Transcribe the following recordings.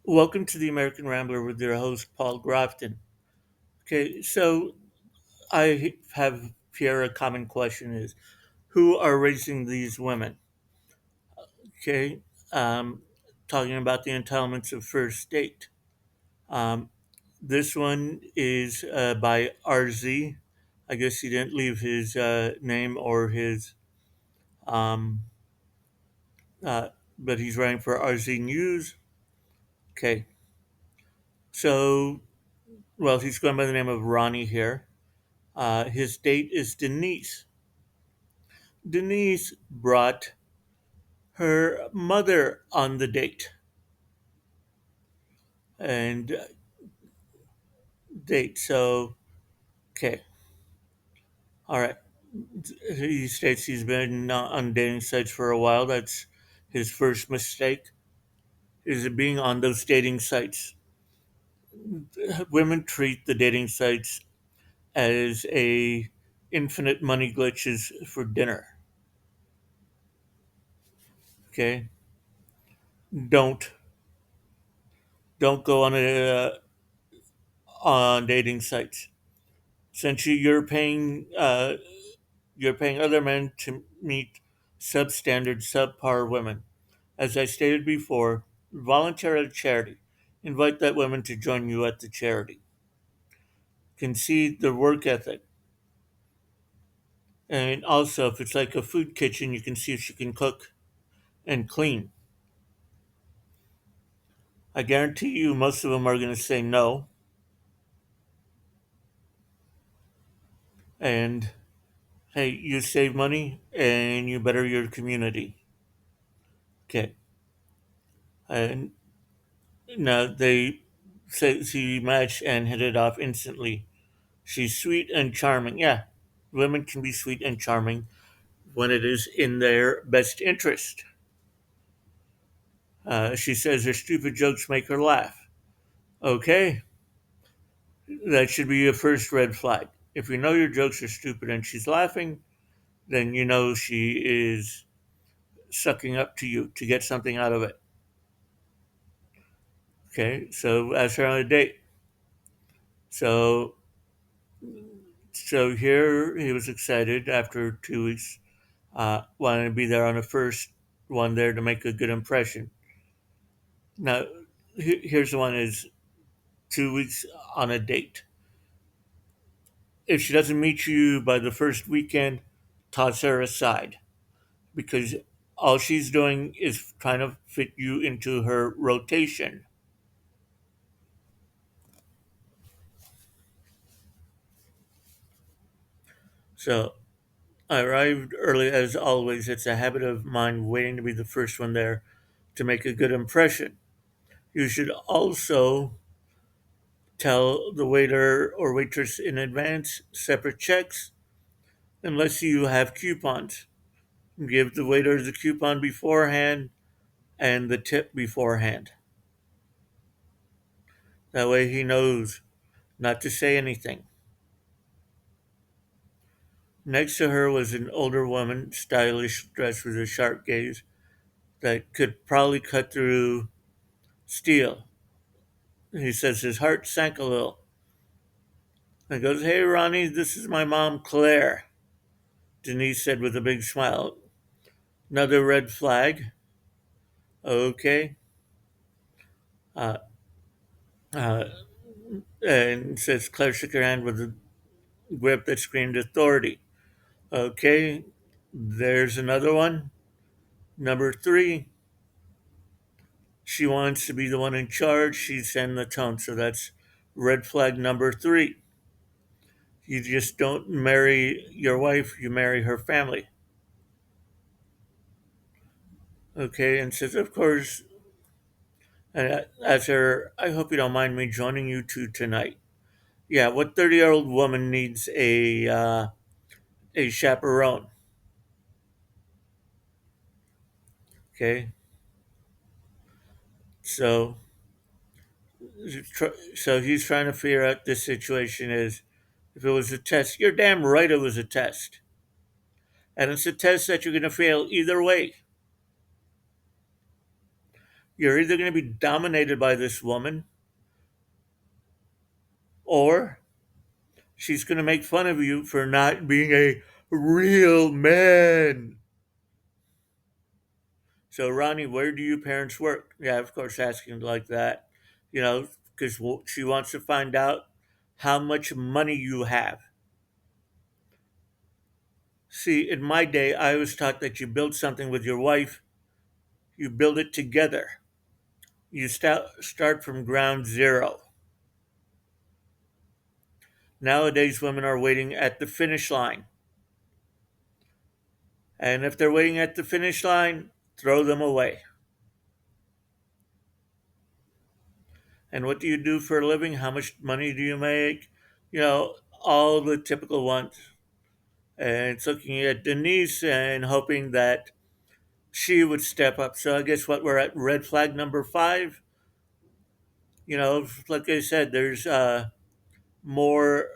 Welcome to the American Rambler with your host, Paul Grafton. Okay, so I have here a common question is who are raising these women? Okay, um, talking about the entitlements of first date. Um, this one is by RZ. I guess he didn't leave his name or his, um, uh, but he's writing for RZ News. Okay, so, well, he's going by the name of Ronnie here. His date is Denise. Denise brought her mother on the date. And date. So, okay. All right. He states he's been on dating sites for a while. That's his first mistake, is it being on those dating sites. Women treat the dating sites as a infinite money glitches for dinner. Okay? Don't don't go on dating sites. Since you're paying other men to meet substandard, subpar women. As I stated before, volunteer at charity. Invite that woman to join you at the charity. Concede their work ethic. And also, if it's like a food kitchen, you can see if she can cook and clean. I guarantee you, most of them are going to say no. And hey, you save money and you better your community. Okay. And now they say she matched and hit it off instantly. She's sweet and charming. Yeah, women can be sweet and charming when it is in their best interest. She says her stupid jokes make her laugh. Okay, that should be your first red flag. If you know your jokes are stupid and she's laughing, then you know she is sucking up to you to get something out of it. Okay, so ask her on a date. So, so here he was excited after 2 weeks, wanting to be there on the first one there to make a good impression. Now, here's the one: is 2 weeks on a date. If she doesn't meet you by the first weekend, toss her aside because all she's doing is trying to fit you into her rotation. So I arrived early as always. It's a habit of mine waiting to be the first one there to make a good impression. You should also tell the waiter or waitress in advance separate checks unless you have coupons. Give the waiter the coupon beforehand and the tip beforehand. That way he knows not to say anything. Next to her was an older woman, stylish, dressed with a sharp gaze that could probably cut through steel. He says his heart sank a little. And goes, "Hey, Ronnie, this is my mom, Claire," Denise said with a big smile. Another red flag. Okay. Uh, uh, and says Claire shook her hand with a grip that screamed authority. Okay, there's another one. Number three, she wants to be the one in charge. She's setting the tone. So that's red flag number three. You just don't marry your wife, you marry her family. Okay, and says, of course, and as her, I hope you don't mind me joining you two tonight. Yeah, what 30-year-old woman needs a chaperone? Okay, so so he's trying to figure out this situation is if it was a test, you're damn right it was a test. And it's a test that you're going to fail either way. You're either going to be dominated by this woman or she's going to make fun of you for not being a real man. So, Ronnie, where do your parents work? Yeah, of course, asking like that, because she wants to find out how much money you have. See, in my day, I was taught that you build something with your wife, you build it together. You start from ground zero. Nowadays, women are waiting at the finish line. And if they're waiting at the finish line, throw them away. And what do you do for a living? How much money do you make? All the typical ones. And it's looking at Denise and hoping that she would step up. So I guess what we're at red flag number 5. Like I said, there's more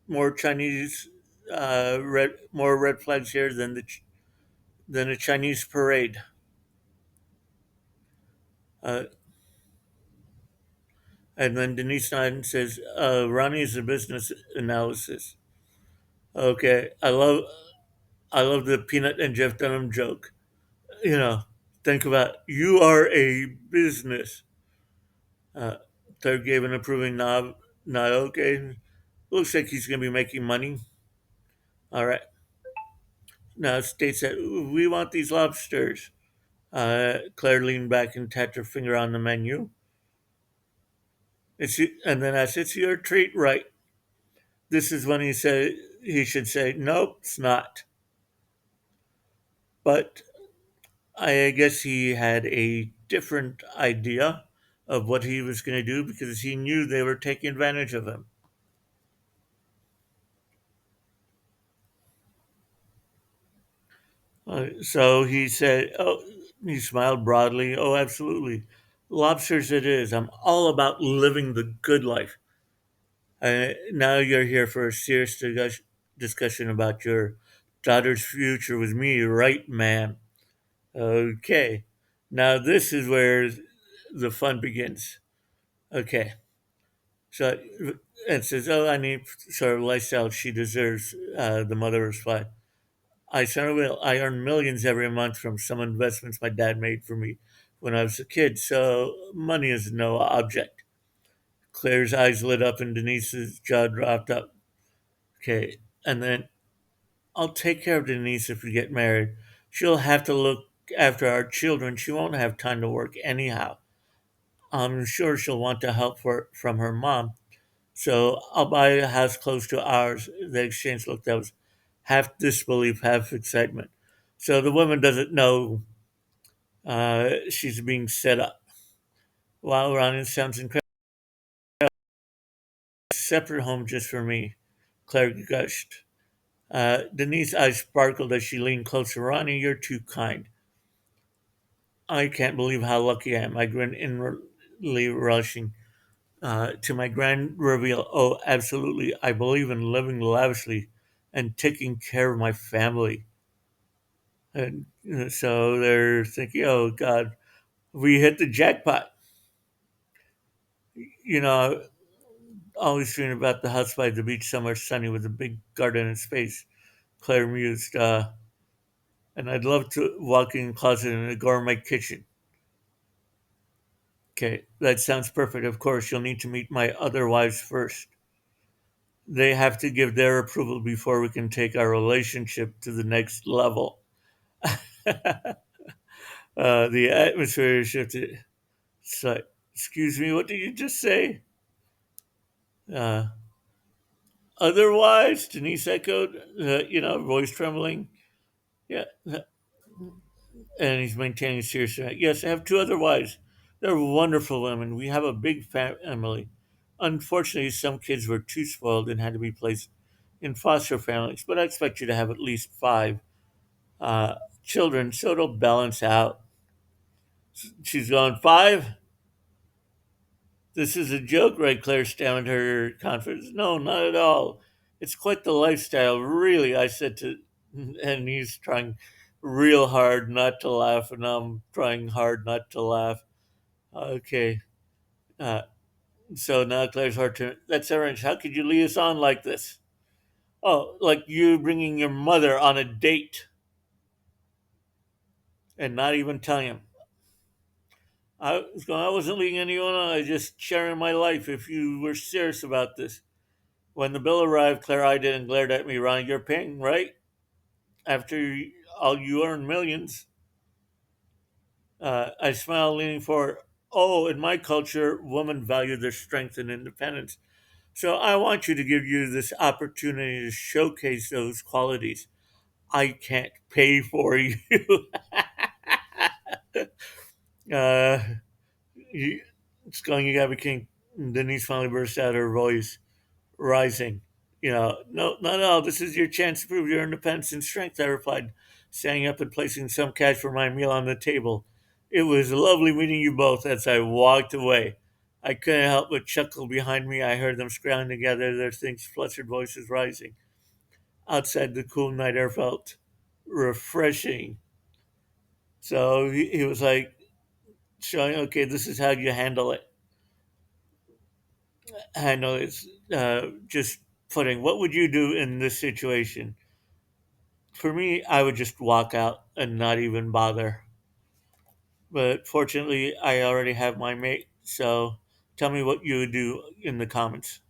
more Chinese more red flags here than a Chinese parade. Uh, and then Denise Snyder says, "Ronnie is a business analysis." Okay, I love the Peanut and Jeff Dunham joke. You know, think about you are a business. Uh, Third gave an approving nod. Nod. Okay, looks like he's going to be making money. All right. Now State said, "Ooh, we want these lobsters." Claire leaned back and tapped her finger on the menu. And then I said, "It's your treat, right?" This is when he should say, "Nope, it's not." But I guess he had a different idea of what he was going to do because he knew they were taking advantage of him. So he said, "Oh," he smiled broadly. "Oh, absolutely. Lobsters it is. I'm all about living the good life." Now you're here for a serious discussion about your daughter's future with me, right, ma'am? Okay. Now this is where the fun begins. Okay. So it says, "Oh, I need sort of lifestyle she deserves." The mother replied, "I certainly will. I earn millions every month from some investments my dad made for me when I was a kid, so money is no object." Claire's eyes lit up and Denise's jaw dropped up. Okay. And then, "I'll take care of Denise if we get married. She'll have to look after our children. She won't have time to work anyhow. I'm sure she'll want to help from her mom. So I'll buy a house close to ours." The exchange looked that was half disbelief, half excitement. So the woman doesn't know she's being set up. Wow, Ron, sounds incredible. Separate home just for me, Claire gushed. Denise's eyes sparkled as she leaned closer. "Ronnie, you're too kind. I can't believe how lucky I am." I grinned inwardly, rushing to my grand reveal. "Oh, absolutely. I believe in living lavishly and taking care of my family." And so they're thinking, "Oh, God, we hit the jackpot." You know, always dreaming about the house by the beach somewhere sunny with a big garden and space, Claire mused. And I'd love to walk in closet in a gourmet kitchen. Okay, that sounds perfect. Of course, you'll need to meet my other wives first. They have to give their approval before we can take our relationship to the next level. The atmosphere shifted. It's like, "Excuse me, what did you just say?" Uh, "Otherwise," Denise echoed, voice trembling. Yeah, and he's maintaining serious. "Yes, I have two other wives. They're wonderful women. We have a big family. Unfortunately, some kids were too spoiled and had to be placed in foster families, but I expect you to have at least 5 children, so it'll balance out." She's gone, "5? This is a joke," right? Claire stammered her confidence. "No, not at all. It's quite the lifestyle, really," I said to, and he's trying real hard not to laugh, and I'm trying hard not to laugh. Okay. Uh, so now Claire's her turn. That's orange. How could you lead us on like this? Oh, like you bringing your mother on a date and not even telling him. I wasn't leading anyone on. I was just sharing my life. If you were serious about this, when the bill arrived, Claire eyed it and glared at me. Ron, you're paying, right? After all, you earn millions. I smiled, leaning forward. Oh, in my culture, women value their strength and independence. So I want you to give you this opportunity to showcase those qualities. I can't pay for you. uh, you it's going, you gotta be king. Denise finally burst out, her voice rising. No, no, no, this is your chance to prove your independence and strength, I replied, standing up and placing some cash for my meal on the table. It was lovely meeting you both as I walked away. I couldn't help but chuckle behind me. I heard them scrambling together, their thin, flustered voices rising. Outside, the cool night air felt refreshing. So he was like showing, okay, this is how you handle it. Handle it. Just putting, what would you do in this situation? For me, I would just walk out and not even bother. But fortunately, I already have my mate. So tell me what you would do in the comments.